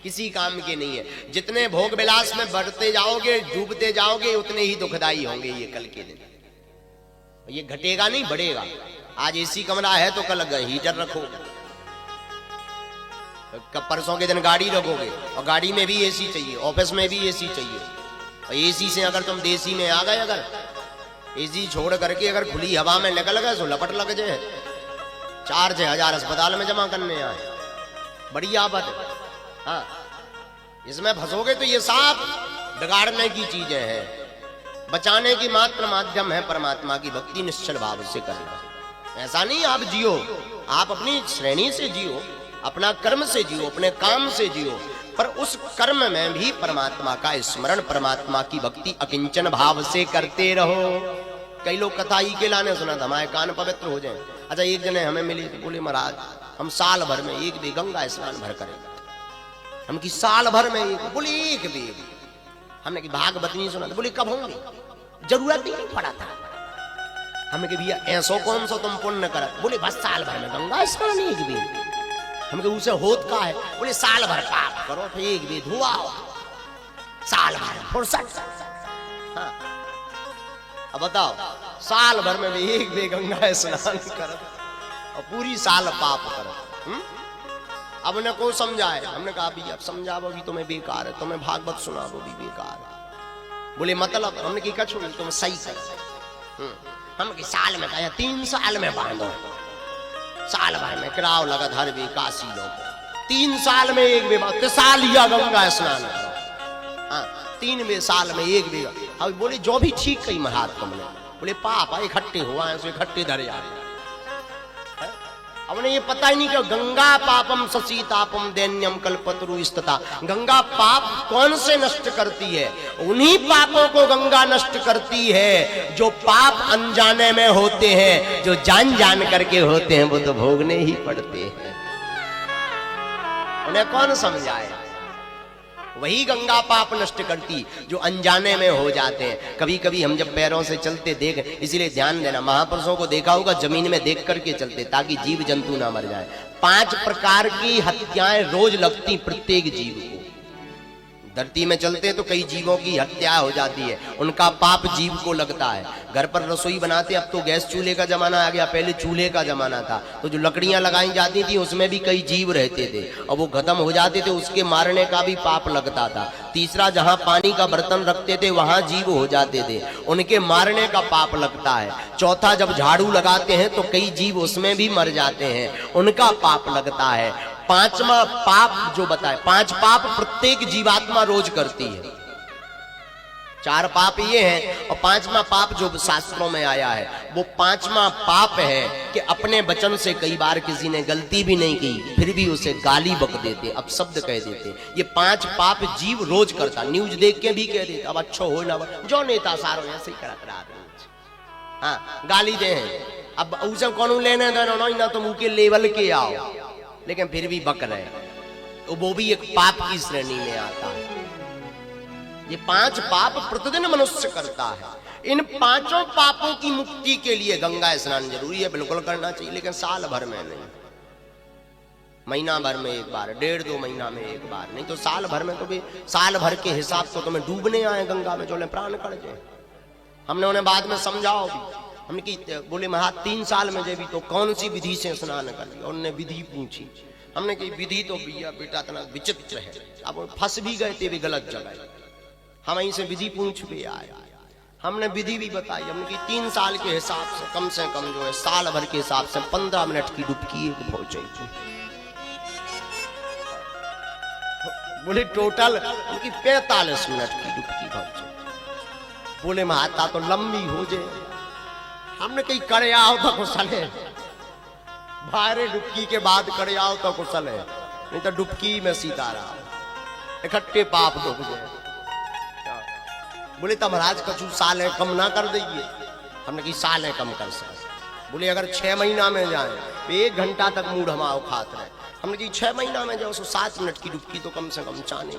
किसी काम के नहीं है। जितने भोग विलास में बढ़ते जाओगे, डूबते जाओगे, उतने ही दुखदाई होंगे ये कल के दिन। ये घटेगा नहीं, बढ़ेगा। आज एसी कमरा है तो कल हीटर रखोगे, कब परसों के दिन गाड़ी रखोगे और गाड़ी में भी एसी चाहिए, ऑफिस में भी एसी चाहिए। और एसी से अगर तुम देसी में आ गए, अगर एसी छोड़ करके अगर खुली हवा में निकल गए तो लपट लग जाए, 4-6 हजार अस्पताल में जमा करने आए, बड़ी आफत है। हाँ, इसमें फंसोगे तो ये साफ बिगाड़ने की चीजें हैं। बचाने की मात्र माध्यम है परमात्मा की भक्ति निश्चल भाव से करना। ऐसा नहीं आप जियो, आप अपनी श्रेणी से जियो, अपना कर्म से जियो, अपने काम से जियो, पर उस कर्म में भी परमात्मा का स्मरण, परमात्मा की भक्ति अकिंचन भाव से करते रहो। कई लोग कथा ही के लाने सुना था हमारे कान पवित्र हो जाए। अच्छा, एक जने हमें मिली तो बोले महाराज हम साल भर में एक भी गंगा स्नान भर करेंगे। हम की साल भर में एक, बोले एक भी। हमने की भागवत नहीं सुना था, बोले कब होंगे, जरूरत ही नहीं पड़ा था। हमने कहा भैया ऐसो कौन सा तुम पुण्य कर, बोले बस साल भर में गंगा स्नान एक भी। हमने कहा उसे होत का है, बोले साल भर पाप करो फिर एक भी धुआ साल भर फुर्सत। हाँ, अब बताओ साल भर में भी एक भी गंगा स्नान कर और पूरी साल पाप करो। अब उन्हें को समझाए, हमने कहा भैया अब समझाओ भी तुम्हें बेकार है, तुम्हें भागवत सुनाओ भी बेकार है। बोले मतलब, हमने की कछु नहीं, तुम सही कर। हम की साल में कहा 3 साल में बांधो, साल भर में किराव लगा हर भी काशी लोग 3 साल में एक भी बात साल या गंगा स्नान करो। हाँ, 3 साल में एक भी। अब बोले जो भी ठीक कही महाराज तुमने, बोले पापा इकट्ठे हुआ है, इकट्ठे धरे जा रहे। अब उन्हें ये पता ही नहीं कि गंगा पापम ससीतापम दैन्यम कल्पतरु स्तता। गंगा पाप कौन से नष्ट करती है? उन्हीं पापों को गंगा नष्ट करती है जो पाप अनजाने में होते हैं, जो जान जान करके होते हैं वो तो भोगने ही पड़ते हैं। उन्हें कौन समझाए? वही गंगा पाप नष्ट करती जो अनजाने में हो जाते हैं। कभी कभी हम जब पैरों से चलते देख, इसीलिए ध्यान देना, महापुरुषों को देखा होगा जमीन में देख करके चलते ताकि जीव जंतु ना मर जाए। 5 प्रकार की हत्याएं रोज लगती प्रत्येक जीव को। धरती में चलते तो कई जीवों की हत्या हो जाती है, उनका पाप जीव को लगता है। घर पर रसोई बनाते, अब तो गैस चूल्हे का जमाना आ गया, पहले चूल्हे का जमाना था तो जो लकड़ियां लगाई जाती थी उसमें भी कई जीव रहते थे और वो खत्म हो जाते थे, उसके मारने का भी पाप लगता था। तीसरा, जहां पानी का बर्तन रखते थे वहां जीव हो जाते थे, उनके मारने का पाप लगता है। चौथा, जब झाड़ू लगाते हैं तो कई जीव उसमें भी मर जाते हैं, उनका पाप लगता है। 5वां पाप जो बताए, 5 पाप प्रत्येक जीवात्मा रोज करती है। 4 पाप ये हैं और 5वां पाप जो शास्त्रों में आया है वो 5वां पाप है कि अपने वचन से कई बार किसी ने गलती भी नहीं की फिर भी उसे गाली बक देते, अपशब्द कह देते। ये 5 पाप जीव रोज करता, न्यूज देख के भी कह देते अब अच्छो हो ना जो नेता सारो ऐसे ही करत रहा। हाँ, गाली दे हैं, अब उसे कौन लेने देना ना, तुम उनके लेवल के आओ, लेकिन फिर भी बक रहे, तो वो भी एक पाप की श्रेणी में आता है। ये 5 पाप प्रतिदिन मनुष्य करता है। इन 5 पापों की मुक्ति के लिए गंगा स्नान जरूरी है, बिल्कुल करना चाहिए, लेकिन साल भर में नहीं, महीना भर में एक बार, 1.5-2 महीना में एक बार, नहीं तो साल भर में तो भी साल भर के हिसाब से तुम्हें डूबने आए गंगा में, जो प्राण कर जाए। हमने उन्हें बाद में समझाओ भी, हमने की बोले महाराज 3 साल में जे भी तो कौन सी विधि से स्नान कर लिया, उन्होंने विधि पूछी। हमने कही विधि तो भैया बेटा इतना विचित्र है, अब फंस भी गए थे भी गलत जगह, हम वहीं से विधि पूछ भी आए। हमने विधि भी बताई, हमने की 3 साल के हिसाब से कम जो है साल भर के हिसाब से 15 मिनट की डुबकी एक पहुंचे। बोले टोटल उनकी 45 मिनट की डुबकी पहुंचे। बोले महाता तो लंबी हो जाए। हमने कहीं करे आओ तो कुशल है, भारे डुबकी के बाद करे आओ तो कुशल है, नहीं तो डुबकी में सीता रहा इकट्ठे पाप डूब गए। बोले तब महाराज कछु साल है कम ना कर देंगे। हमने कही साल है कम कर सकते। बोले अगर 6 महीना में जाए तो 1 घंटा तक मूड हमारा खात रहे। हमने कही 6 महीना में जाओ 7 मिनट की डुबकी तो कम से कम चाहे।